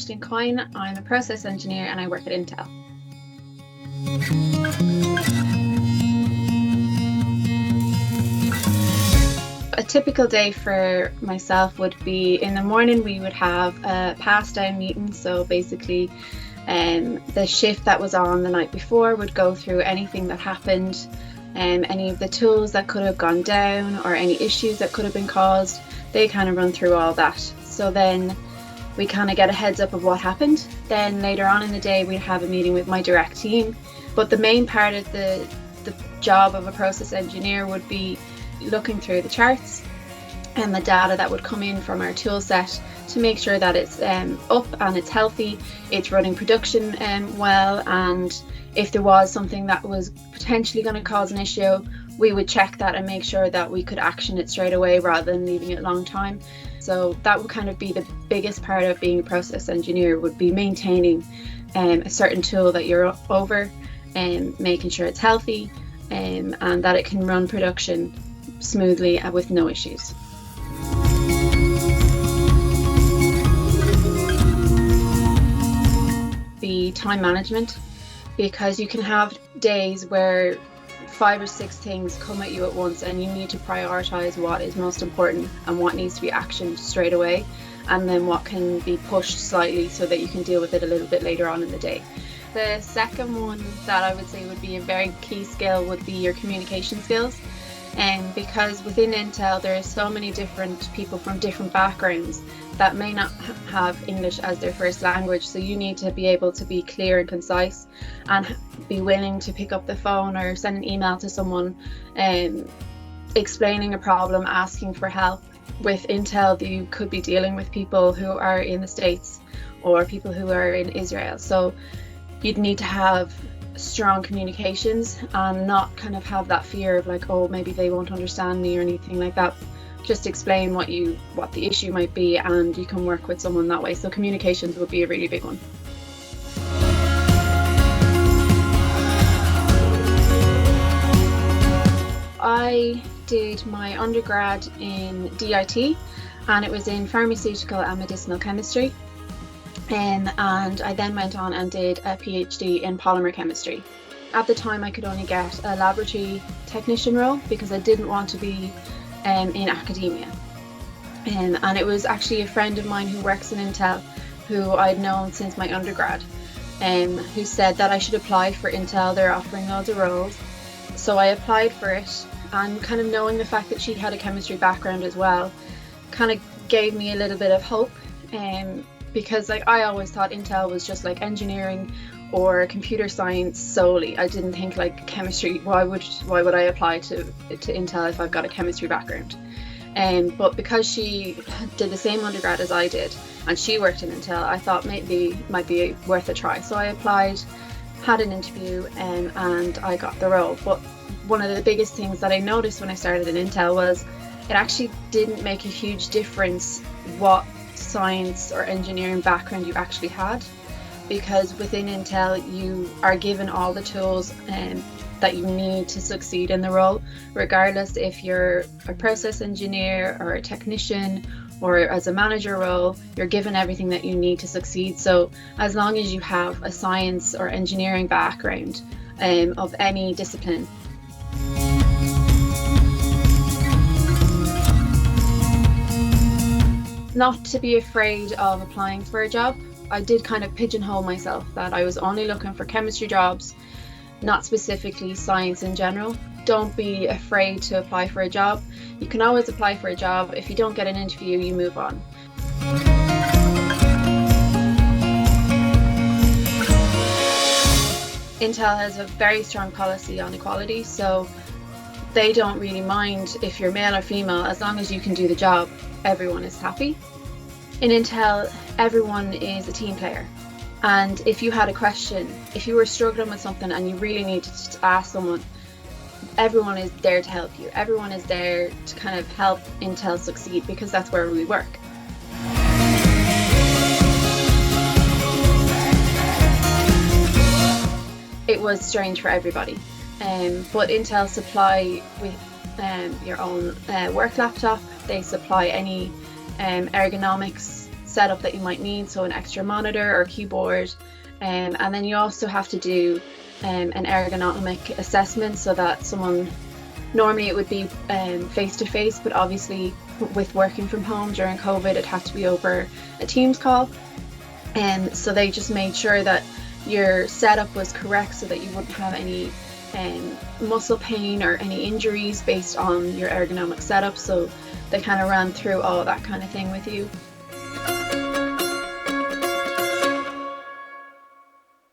Aishling Quine. I'm a process engineer and I work at Intel. A typical day for myself would be in the morning we would have a pass down meeting. So basically the shift that was on the night before would go through anything that happened, any of the tools that could have gone down or any issues that could have been caused. They kind of run through all that. So then we kind of get a heads up of what happened. Then later on in the day we'd have a meeting with my direct team. But the main part of the job of a process engineer would be looking through the charts and the data that would come in from our tool set to make sure that it's up and it's healthy, it's running production well, and if there was something that was potentially going to cause an issue, we would check that and make sure that we could action it straight away rather than leaving it a long time. So that would kind of be the biggest part of being a process engineer, would be maintaining a certain tool that you're over and making sure it's healthy and that it can run production smoothly with no issues. The time management, because you can have days where 5 or 6 things come at you at once and you need to prioritize what is most important and what needs to be actioned straight away, and then what can be pushed slightly so that you can deal with it a little bit later on in the day. The second one that I would say would be a very key skill would be your communication skills. Because within Intel there are so many different people from different backgrounds that may not have English as their first language, so you need to be able to be clear and concise and be willing to pick up the phone or send an email to someone explaining a problem, asking for help. With Intel you could be dealing with people who are in the States or people who are in Israel, so you'd need to have strong communications and not kind of have that fear of like, oh, maybe they won't understand me or anything like that. Just explain what the issue might be and you can work with someone that way. So communications would be a really big one. I did my undergrad in DIT and it was in pharmaceutical and medicinal chemistry. And I then went on and did a PhD in polymer chemistry. At the time I could only get a laboratory technician role because I didn't want to be in academia. And it was actually a friend of mine who works in Intel, who I'd known since my undergrad, who said that I should apply for Intel. They're offering loads of roles. So I applied for it, and kind of knowing the fact that she had a chemistry background as well kind of gave me a little bit of hope. Because like I always thought Intel was just like engineering or computer science solely. I didn't think like chemistry, why would I apply to Intel if I've got a chemistry background? But because she did the same undergrad as I did and she worked in Intel, I thought maybe it might be worth a try. So I applied, had an interview, and I got the role. But one of the biggest things that I noticed when I started in Intel was it actually didn't make a huge difference what science or engineering background you actually had, because within Intel you are given all the tools that you need to succeed in the role, regardless if you're a process engineer or a technician or as a manager role, you're given everything that you need to succeed. So as long as you have a science or engineering background of any discipline, not to be afraid of applying for a job. I did kind of pigeonhole myself that I was only looking for chemistry jobs, not specifically science in general. Don't be afraid to apply for a job. You can always apply for a job. If you don't get an interview, you move on. Intel has a very strong policy on equality, so they don't really mind if you're male or female. As long as you can do the job, everyone is happy. In Intel, everyone is a team player. And if you had a question, if you were struggling with something and you really needed to ask someone, everyone is there to help you. Everyone is there to kind of help Intel succeed, because that's where we work. It was strange for everybody. But Intel supply with your own work laptop. They supply any Ergonomics setup that you might need, so an extra monitor or keyboard. And then you also have to do an ergonomic assessment, so that someone, normally it would be face to face, but obviously with working from home during COVID, it had to be over a Teams call. And so they just made sure that your setup was correct so that you wouldn't have any muscle pain or any injuries based on your ergonomic setup. So they kind of ran through all that kind of thing with you.